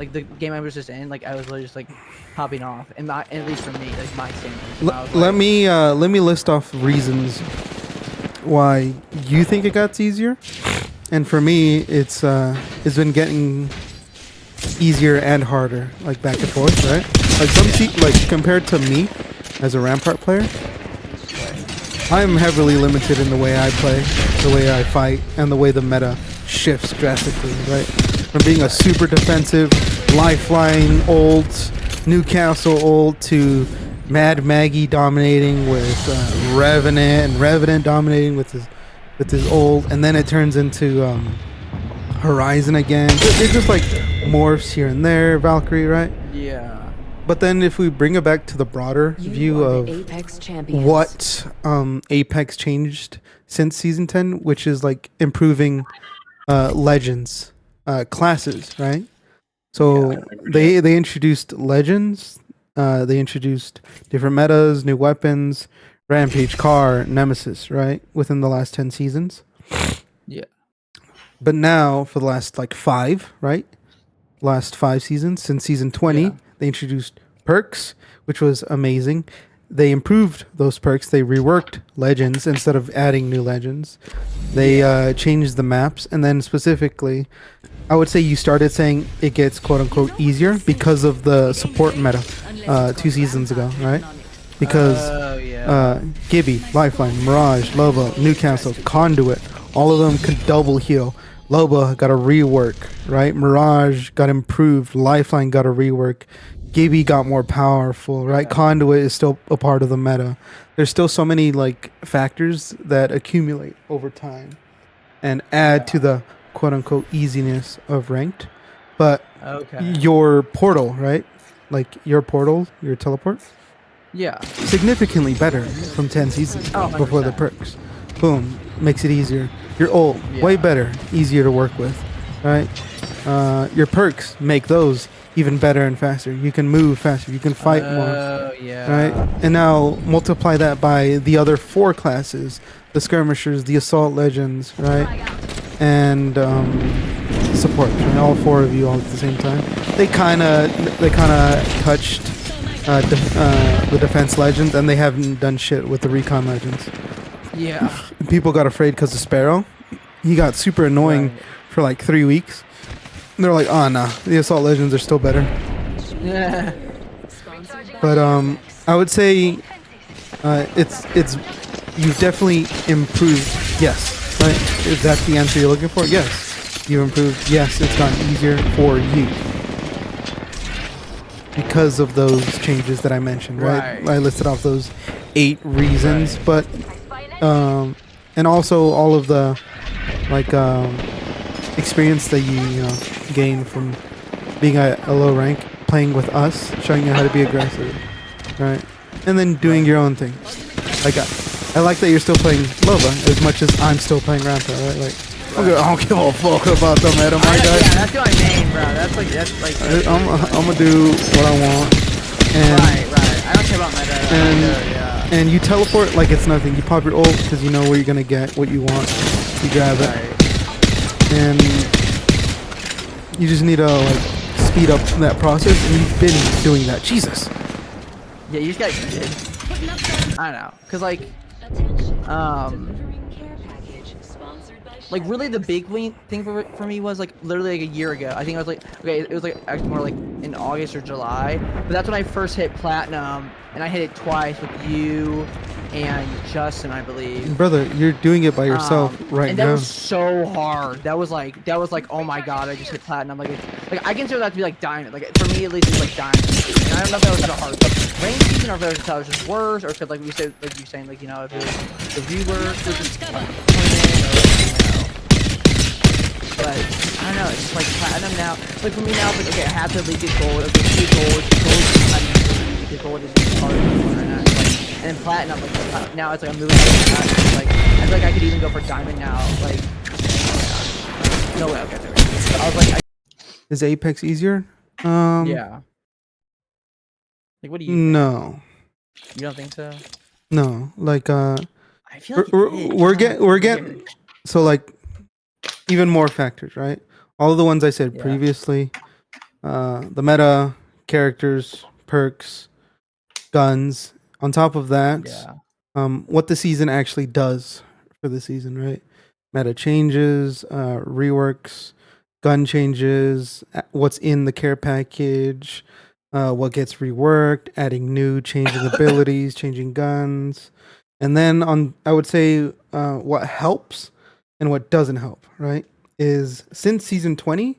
like the game I was just in, like I was literally just like popping off, and at least for me, like my standards. I was Let like, me list off reasons why you think it got easier, and for me, it's been getting easier and harder, like back and forth, right? Like like compared to me as a Rampart player, I'm heavily limited in the way I play, the way I fight, and the way the meta shifts drastically, right? From being a super defensive, Lifeline ult, Newcastle ult, to Mad Maggie dominating with Revenant, and Revenant dominating with his ult, and then it turns into Horizon again. It just like morphs here and there, Valkyrie, right? yeah. But then if we bring it back to the broader view of what Apex changed since season 10, which is like improving legends, classes, right? So they introduced legends, they introduced different metas, new weapons, Rampage, Car, Nemesis, right? Within the last 10 seasons. Yeah. But now for the last like 5, right? Last 5 seasons, since season 20, they introduced perks, which was amazing. They improved those perks. They reworked legends instead of adding new legends. They changed the maps, and then specifically, I would say you started saying it gets quote unquote easier because of the support meta 2 seasons ago, right? Because Gibby, Lifeline, Mirage, Loba, Newcastle, Conduit, all of them could double heal. Loba got a rework, right? Mirage got improved. Lifeline got a rework. Gibby got more powerful, right? Conduit is still a part of the meta. There's still so many like factors that accumulate over time and add to the quote unquote easiness of ranked. But your portal, right? Like your portal, your teleport, significantly better from 10 seasons before the perks. Boom, makes it easier. Your ult, way better, easier to work with, right? Your perks make those even better and faster. You can move faster. You can fight more, right? And now multiply that by the other 4 classes: the skirmishers, the assault legends, right? And support. Right? All 4 of you all at the same time. They kind of touched the defense legends, and they haven't done shit with the recon legends. Yeah. People got afraid because of Sparrow. He got super annoying for like 3 weeks. And they're like, oh nah, the assault legends are still better. Yeah. But I would say it's you've definitely improved. Yes, right? Is that the answer you're looking for? Yes, you've improved. Yes, it's gotten easier for you because of those changes that I mentioned. Right? I listed off those 8 reasons, but and also all of the like experience that you gain from being a low rank, playing with us, showing you how to be aggressive, right? And then doing your own thing. Like I like that you're still playing Loba as much as I'm still playing Rampart, right? Like I don't give a fuck about the meta, my guy. Yeah, that's my main, bro. That's like. I'm gonna do what I want. And right. I don't care about meta. And you teleport like it's nothing. You pop your ult because you know where you're gonna get what you want. You grab it, and you just need to like speed up that process. And you've been doing that. Jesus. Yeah, you just gotta. I don't know, cause like really the big thing for me was like literally like a year ago. I think I was like, okay, it was like actually more like in August or July, but that's when I first hit platinum, and I hit it twice with you and Justin, I believe. Brother, you're doing it by yourself right and now. that was so hard. That was like, oh my god, I just hit platinum. Like I consider that to be like diamond. Like for me at least, it's like diamond. And I don't know if that was so hard. But rain season, or if it was just worse, or if like we said, like you saying, like if it was the rework was just but I don't know, it's just like platinum now. Like for me now, it's like okay, I have to at least get gold. Okay, get gold. Gold is hard right now. And then platinum, like now it's like I'm moving to platinum. Like I feel like I could even go for diamond now. Like no way, okay, there we go. I was like, is Apex easier? Yeah. Like what do you think? No. You don't think so? No, like I feel like we're getting so like even more factors, right? All of the ones I said previously, the meta, characters, perks, guns. On top of that, Yeah. what the season actually does for the season, right? Meta changes, reworks, gun changes, what's in the care package, what gets reworked, adding new, changing abilities, changing guns, and then on I would say what helps and what doesn't help, right? Is since season 20,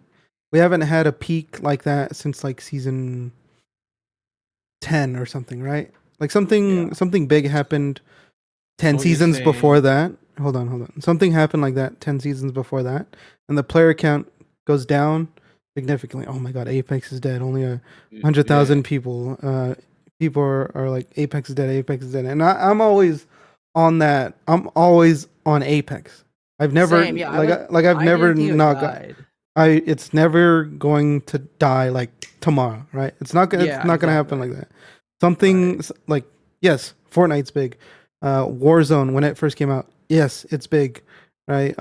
we haven't had a peak like that since like season 10 or something, right? Like something big happened 10 So you're seasons before saying that. Hold on. Something happened like that 10 seasons before that, and the player count goes down significantly. Oh my god, Apex is dead. Only 100,000 people. People are like, Apex is dead, Apex is dead. And I'm always on that. I'm always on Apex. I've never Same, yeah. I've I never didn't think it not got, died. it's never going to die like tomorrow, right? It's not gonna Yeah, it's not gonna happen exactly. like that. Something like, yes, Fortnite's big. Warzone when it first came out, yes, it's big, right?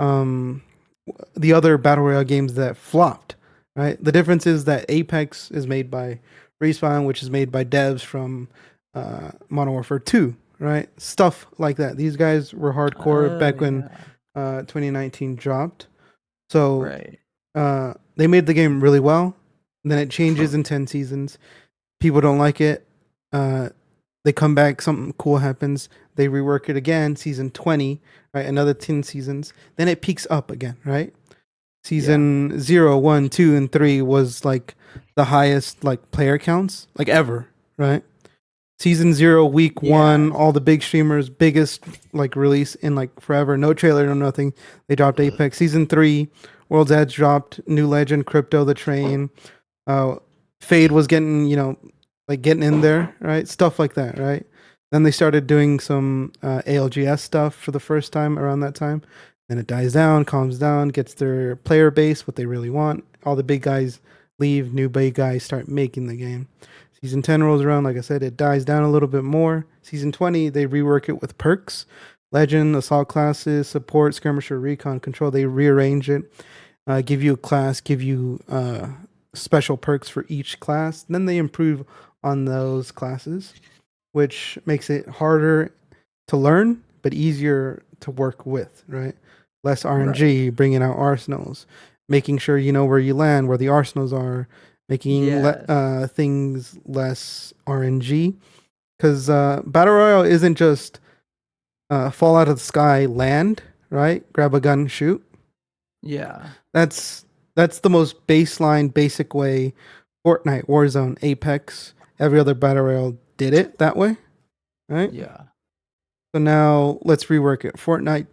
The other battle royale games that flopped, right? The difference is that Apex is made by Respawn, which is made by devs from Modern Warfare 2, right? Stuff like that. These guys were hardcore back when Yeah. 2019 dropped. So Right. they made the game really well. Then it changes in 10 seasons. People don't like it. They come back, something cool happens. They rework it again, season 20, right? Another 10 seasons. Then it peaks up again, right? Season 0, 1, 2, and 3 was like the highest like player counts like ever, right? Season 0, week 1, Yeah. all the big streamers, biggest like release in like forever. No trailer, no nothing. They dropped Apex. Season 3, World's Edge dropped, New Legend, Crypto, The Train. Fade was getting, like getting in there, right? Stuff like that, right? Then they started doing some ALGS stuff for the first time around that time. Then it dies down, calms down, gets their player base, what they really want. All the big guys leave, new big guys start making the game. Season 10 rolls around, like I said, it dies down a little bit more. Season 20, they rework it with perks. Legend, assault classes, support, skirmisher, recon, control. They rearrange it, give you a class, give you special perks for each class. Then they improve on those classes, which makes it harder to learn, but easier to work with, right? Less RNG, bringing out arsenals, making sure you know where you land, where the arsenals are, making Yes. things less RNG. Because Battle Royale isn't just fall out of the sky, land, right? Grab a gun, shoot. Yeah. That's the most baseline, basic way Fortnite, Warzone, Apex, every other battle royale did it that way, right? Yeah. So now let's rework it. Fortnite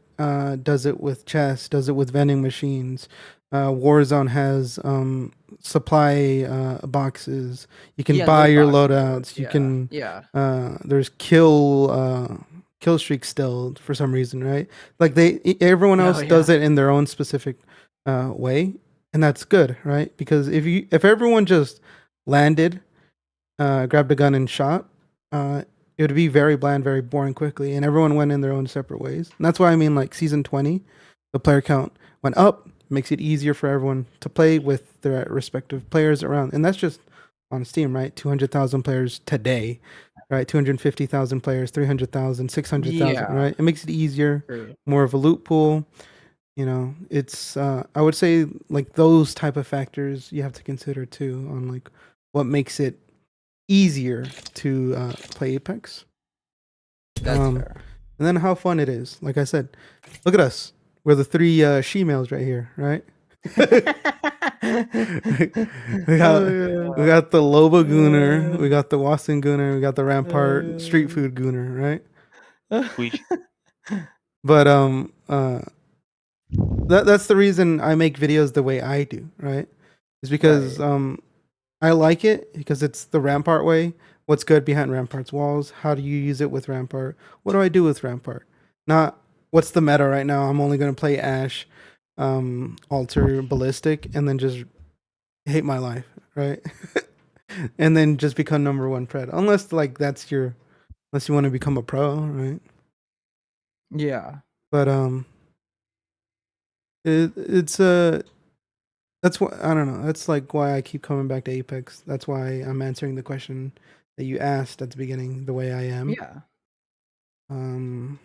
does it with chests, does it with vending machines. Warzone has supply boxes. You can Yeah, buy loot your boxes. loadouts. You Yeah. can. Yeah. There's kill streak still for some reason, right? Like everyone else does yeah. it in their own specific way, and that's good, right? Because if everyone just landed, grabbed a gun and shot, it would be very bland, very boring quickly, and everyone went in their own separate ways. And that's why I mean, like season 20, the player count went up, makes it easier for everyone to play with their respective players around, and that's just on Steam, right? 200,000 players today, right? 250,000 players, 300,000, 600,000, Yeah. right? It makes it easier, True. more of a loot pool. It's I would say like those type of factors you have to consider too on like what makes it easier to play Apex. That's And then how fun it is. Like I said, look at us. We're the three she-males right here, right? fair. we got we got the Loba Gooner, we got the Watson Gooner, we got the Rampart Street Food Gooner, right? we But that's the reason I make videos the way I do, right? Is because I like it because it's the Rampart way. What's good behind Rampart's walls? How do you use it with Rampart? What do I do with Rampart? Not what's the meta right now. I'm only gonna play Ash, Alter, Ballistic, and then just hate my life, right? And then just become number one pred. Unless like unless you want to become a pro, right? Yeah. But it's a That's why I don't know. That's like why I keep coming back to Apex. That's why I'm answering the question that you asked at the beginning the way I am. Yeah. Um,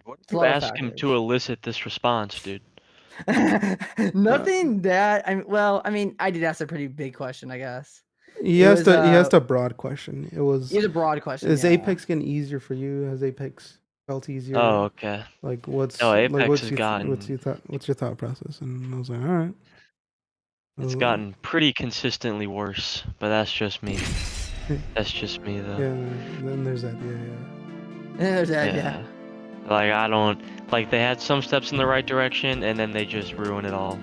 What did It's a you lot of ask him factors. to elicit this response, dude? Nothing that I mean, I did ask a pretty big question, I guess. he It asked was, a broad question. It was, It's a broad question. is Yeah. Apex getting easier for you? Has Apex felt easier? Oh, okay. Like No, what's Apex has gotten what's your thought process? And I was like, all right. it's gotten pretty consistently worse, but that's just me. That's just me though. Yeah. Then there's that. Yeah. There's that. Yeah. Like I don't like they had some steps in the right direction and then they just ruin it all